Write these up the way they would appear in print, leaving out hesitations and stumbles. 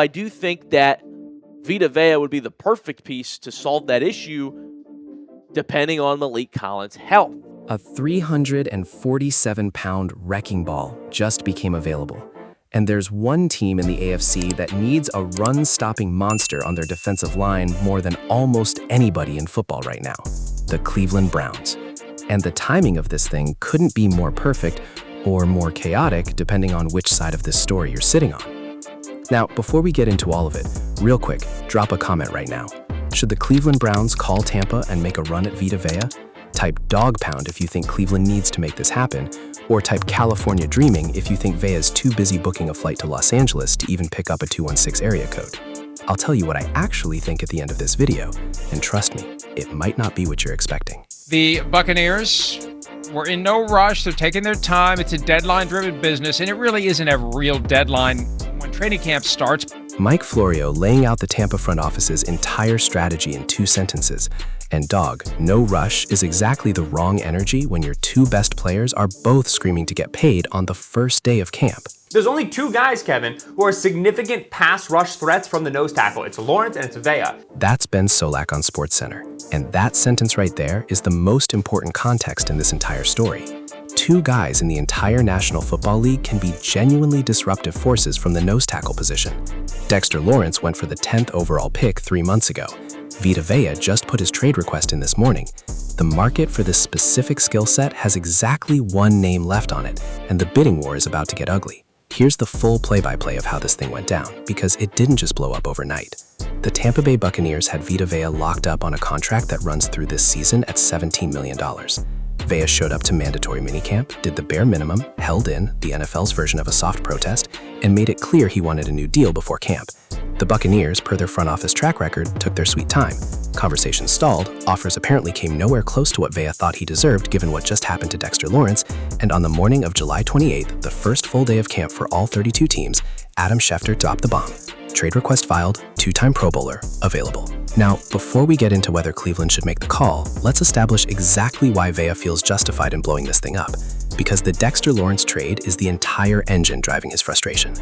I do think that Vita Vea would be the perfect piece to solve that issue depending on Malik Collins' health. A 347-pound wrecking ball just became available. And there's one team in the AFC that needs a run-stopping monster on their defensive line more than almost anybody in football right now: the Cleveland Browns. And the timing of this thing couldn't be more perfect or more chaotic, depending on which side of this story you're sitting on. Now, before we get into all of it, real quick, drop a comment right now. Should the Cleveland Browns call Tampa and make a run at Vita Vea? Type dog pound if you think Cleveland needs to make this happen, or type California dreaming if you think Vea's too busy booking a flight to Los Angeles to even pick up a 216 area code. I'll tell you what I actually think at the end of this video, and trust me, it might not be what you're expecting. The Buccaneers were in no rush. They're taking their time. It's a deadline-driven business, and it really isn't a real deadline when training camp starts. Mike Florio laying out the Tampa front office's entire strategy in 2 sentences. And Dawg, no rush is exactly the wrong energy when your 2 best players are both screaming to get paid on the first day of camp. There's only 2 guys, Kevin, who are significant pass rush threats from the nose tackle. It's Lawrence and it's Vea. That's Ben Solak on SportsCenter. And that sentence right there is the most important context in this entire story. 2 guys in the entire National Football League can be genuinely disruptive forces from the nose tackle position. Dexter Lawrence went for the 10th overall pick 3 months ago. Vita Vea just put his trade request in this morning. The market for this specific skill set has exactly one name left on it, and the bidding war is about to get ugly. Here's the full play-by-play of how this thing went down, because it didn't just blow up overnight. The Tampa Bay Buccaneers had Vita Vea locked up on a contract that runs through this season at $17 million. Vea showed up to mandatory minicamp, did the bare minimum, held in, the NFL's version of a soft protest, and made it clear he wanted a new deal before camp. The Buccaneers, per their front office track record, took their sweet time. Conversations stalled, offers apparently came nowhere close to what Vea thought he deserved given what just happened to Dexter Lawrence, and on the morning of July 28th, the first full day of camp for all 32 teams, Adam Schefter dropped the bomb. Trade request filed, 2-time Pro Bowler, available. Now, before we get into whether Cleveland should make the call, let's establish exactly why Vea feels justified in blowing this thing up. Because the Dexter Lawrence trade is the entire engine driving his frustration.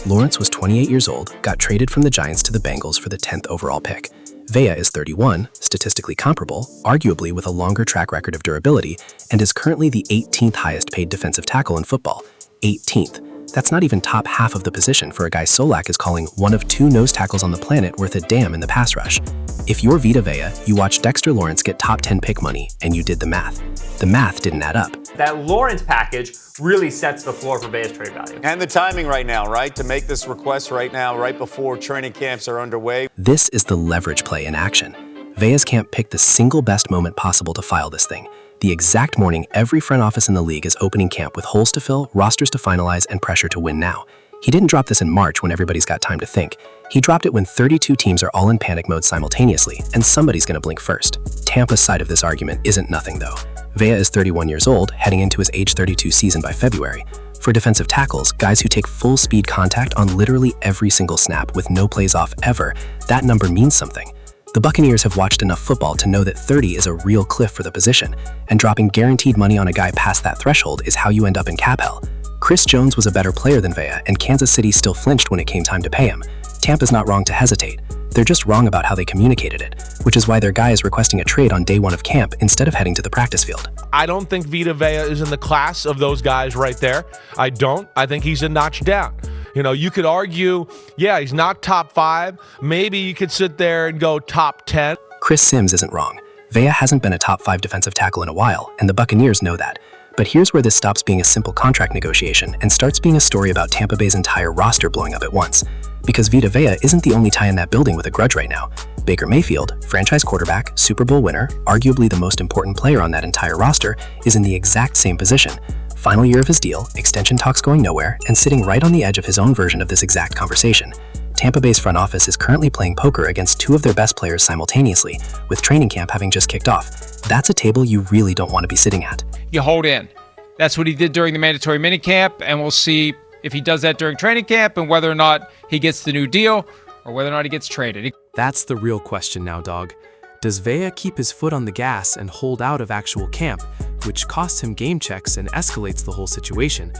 Lawrence was 28 years old, got traded from the Giants to the Bengals for the 10th overall pick. Vea is 31, statistically comparable, arguably with a longer track record of durability, and is currently the 18th highest paid defensive tackle in football. 18th. That's not even top half of the position for a guy Solak is calling one of 2 nose tackles on the planet worth a damn in the pass rush. If you're Vita Vea, you watched Dexter Lawrence get top 10 pick money, and you did the math. The math didn't add up. That Lawrence package really sets the floor for Vea's trade value. And the timing right now, right? To make this request right now, right before training camps are underway. This is the leverage play in action. Vea's camp picked the single best moment possible to file this thing. The exact morning every front office in the league is opening camp with holes to fill, rosters to finalize, and pressure to win now. He didn't drop this in March when everybody's got time to think. He dropped it when 32 teams are all in panic mode simultaneously, and somebody's gonna blink first. Tampa's side of this argument isn't nothing though. Vea is 31 years old, heading into his age 32 season by February. For defensive tackles, guys who take full speed contact on literally every single snap with no plays off ever, that number means something. The Buccaneers have watched enough football to know that 30 is a real cliff for the position, and dropping guaranteed money on a guy past that threshold is how you end up in cap hell. Chris Jones was a better player than Vea, and Kansas City still flinched when it came time to pay him. Tampa's not wrong to hesitate. They're just wrong about how they communicated it, which is why their guy is requesting a trade on day 1 of camp instead of heading to the practice field. I don't think Vita Vea is in the class of those guys right there. I don't. I think he's a notch down. You know, you could argue, yeah, he's not top 5. Maybe you could sit there and go top 10. Chris Sims isn't wrong. Vea hasn't been a top 5 defensive tackle in a while, and the Buccaneers know that. But here's where this stops being a simple contract negotiation and starts being a story about Tampa Bay's entire roster blowing up at once. Because Vita Vea isn't the only tie in that building with a grudge right now. Baker Mayfield, franchise quarterback, Super Bowl winner, arguably the most important player on that entire roster, is in the exact same position. Final year of his deal, extension talks going nowhere, and sitting right on the edge of his own version of this exact conversation. Tampa Bay's front office is currently playing poker against 2 of their best players simultaneously, with training camp having just kicked off. That's a table you really don't want to be sitting at. You hold in. That's what he did during the mandatory minicamp, and we'll see if he does that during training camp and whether or not he gets the new deal or whether or not he gets traded. That's the real question now, Dawg. Does Vea keep his foot on the gas and hold out of actual camp, which costs him game checks and escalates the whole situation?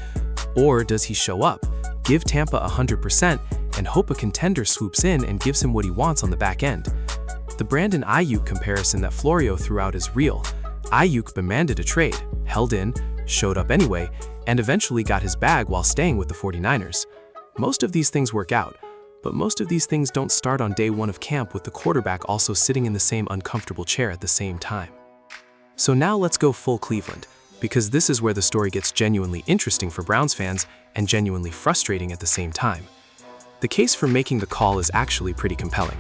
Or does he show up, give Tampa 100%, and hope a contender swoops in and gives him what he wants on the back end. The Brandon Ayuk comparison that Florio threw out is real. Ayuk demanded a trade, held in, showed up anyway, and eventually got his bag while staying with the 49ers. Most of these things work out, but most of these things don't start on day one of camp with the quarterback also sitting in the same uncomfortable chair at the same time. So now let's go full Cleveland, because this is where the story gets genuinely interesting for Browns fans and genuinely frustrating at the same time. The case for making the call is actually pretty compelling.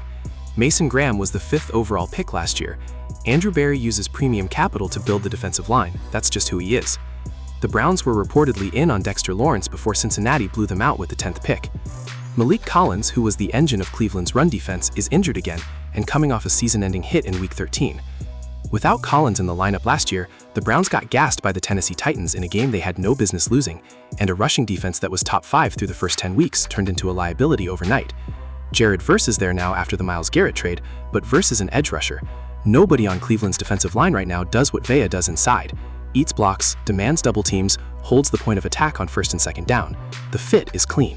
Mason Graham was the 5th overall pick last year. Andrew Berry uses premium capital to build the defensive line. That's just who he is. The Browns were reportedly in on Dexter Lawrence before Cincinnati blew them out with the 10th pick. Malik Collins, who was the engine of Cleveland's run defense, is injured again and coming off a season-ending hit in Week 13. Without Collins in the lineup last year, the Browns got gassed by the Tennessee Titans in a game they had no business losing, and a rushing defense that was top 5 through the first 10 weeks turned into a liability overnight. Jared Verse is there now after the Myles Garrett trade, but Verse is an edge rusher. Nobody on Cleveland's defensive line right now does what Vea does inside. Eats blocks, demands double teams, holds the point of attack on first and second down. The fit is clean.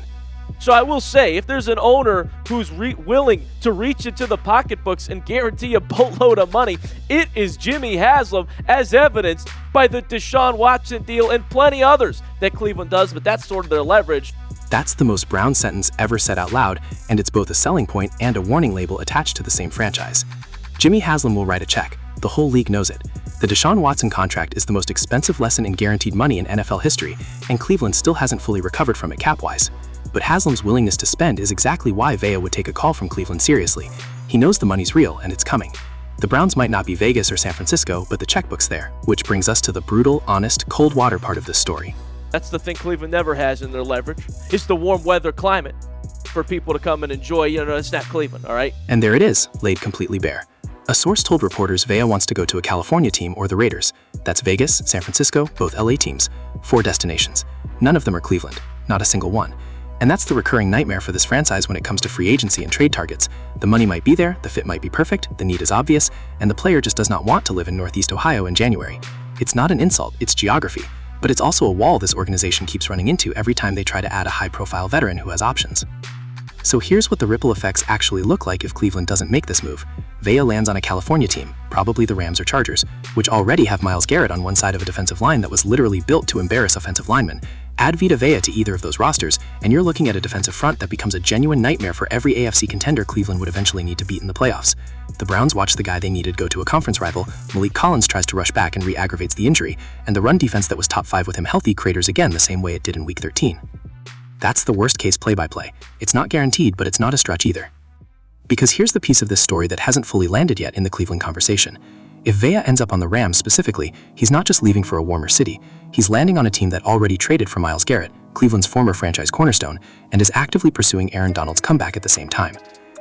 So I will say, if there's an owner who's willing to reach into the pocketbooks and guarantee a boatload of money, it is Jimmy Haslam, as evidenced by the Deshaun Watson deal and plenty others that Cleveland does, but that's sort of their leverage. That's the most Brown sentence ever said out loud, and it's both a selling point and a warning label attached to the same franchise. Jimmy Haslam will write a check. The whole league knows it. The Deshaun Watson contract is the most expensive lesson in guaranteed money in NFL history, and Cleveland still hasn't fully recovered from it cap-wise. But Haslam's willingness to spend is exactly why Vea would take a call from Cleveland seriously. He knows the money's real and it's coming. The Browns might not be Vegas or San Francisco, but the checkbook's there, which brings us to the brutal, honest, cold water part of this story. That's the thing Cleveland never has in their leverage. It's the warm weather climate for people to come and enjoy. It's not Cleveland, all right? And there it is, laid completely bare. A source told reporters Vea wants to go to a California team or the Raiders. That's Vegas, San Francisco, both LA teams. 4 destinations. None of them are Cleveland. Not a single one. And that's the recurring nightmare for this franchise when it comes to free agency and trade targets. The money might be there, the fit might be perfect, the need is obvious, and the player just does not want to live in Northeast Ohio in January. It's not an insult, it's geography. But it's also a wall this organization keeps running into every time they try to add a high-profile veteran who has options. So here's what the ripple effects actually look like if Cleveland doesn't make this move. Vea lands on a California team, probably the Rams or Chargers, which already have Myles Garrett on one side of a defensive line that was literally built to embarrass offensive linemen. Add Vita Vea to either of those rosters, and you're looking at a defensive front that becomes a genuine nightmare for every AFC contender Cleveland would eventually need to beat in the playoffs. The Browns watch the guy they needed go to a conference rival, Malik Collins tries to rush back and re-aggravates the injury, and the run defense that was top 5 with him healthy craters again the same way it did in Week 13. That's the worst-case play-by-play. It's not guaranteed, but it's not a stretch either. Because here's the piece of this story that hasn't fully landed yet in the Cleveland conversation. If Vea ends up on the Rams specifically, he's not just leaving for a warmer city. He's landing on a team that already traded for Myles Garrett, Cleveland's former franchise cornerstone, and is actively pursuing Aaron Donald's comeback at the same time.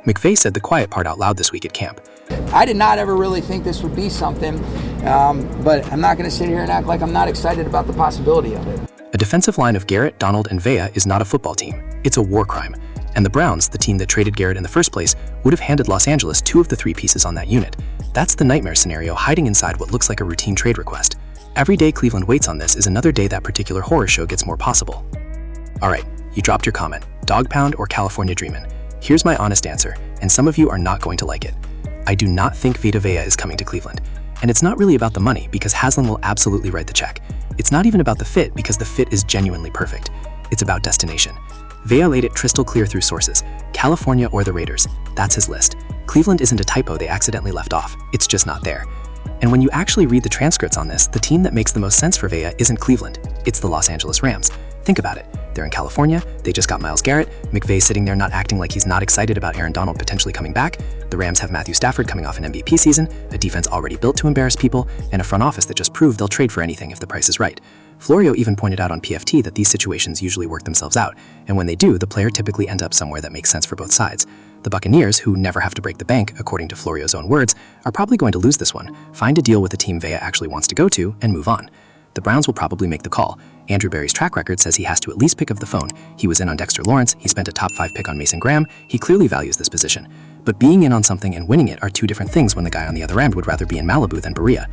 McVay said the quiet part out loud this week at camp. I did not ever really think this would be something, but I'm not going to sit here and act like I'm not excited about the possibility of it. A defensive line of Garrett, Donald, and Vea is not a football team. It's a war crime. And the Browns, the team that traded Garrett in the first place, would have handed Los Angeles 2 of the 3 pieces on that unit. That's the nightmare scenario hiding inside what looks like a routine trade request. Every day Cleveland waits on this is another day that particular horror show gets more possible. Alright, you dropped your comment, Dog Pound or California Dreamin'. Here's my honest answer, and some of you are not going to like it. I do not think Vita Vea is coming to Cleveland. And it's not really about the money, because Haslam will absolutely write the check. It's not even about the fit, because the fit is genuinely perfect. It's about destination. Vea laid it crystal clear through sources. California or the Raiders. That's his list. Cleveland isn't a typo they accidentally left off. It's just not there. And when you actually read the transcripts on this, the team that makes the most sense for Vea isn't Cleveland. It's the Los Angeles Rams. Think about it. They're in California, they just got Myles Garrett, McVay sitting there not acting like he's not excited about Aaron Donald potentially coming back, the Rams have Matthew Stafford coming off an MVP season, a defense already built to embarrass people, and a front office that just proved they'll trade for anything if the price is right. Florio even pointed out on PFT that these situations usually work themselves out, and when they do, the player typically ends up somewhere that makes sense for both sides. The Buccaneers, who never have to break the bank, according to Florio's own words, are probably going to lose this one, find a deal with a team Vea actually wants to go to, and move on. The Browns will probably make the call. Andrew Berry's track record says he has to at least pick up the phone. He was in on Dexter Lawrence, he spent a top 5 pick on Mason Graham, he clearly values this position. But being in on something and winning it are 2 different things when the guy on the other end would rather be in Malibu than Berea.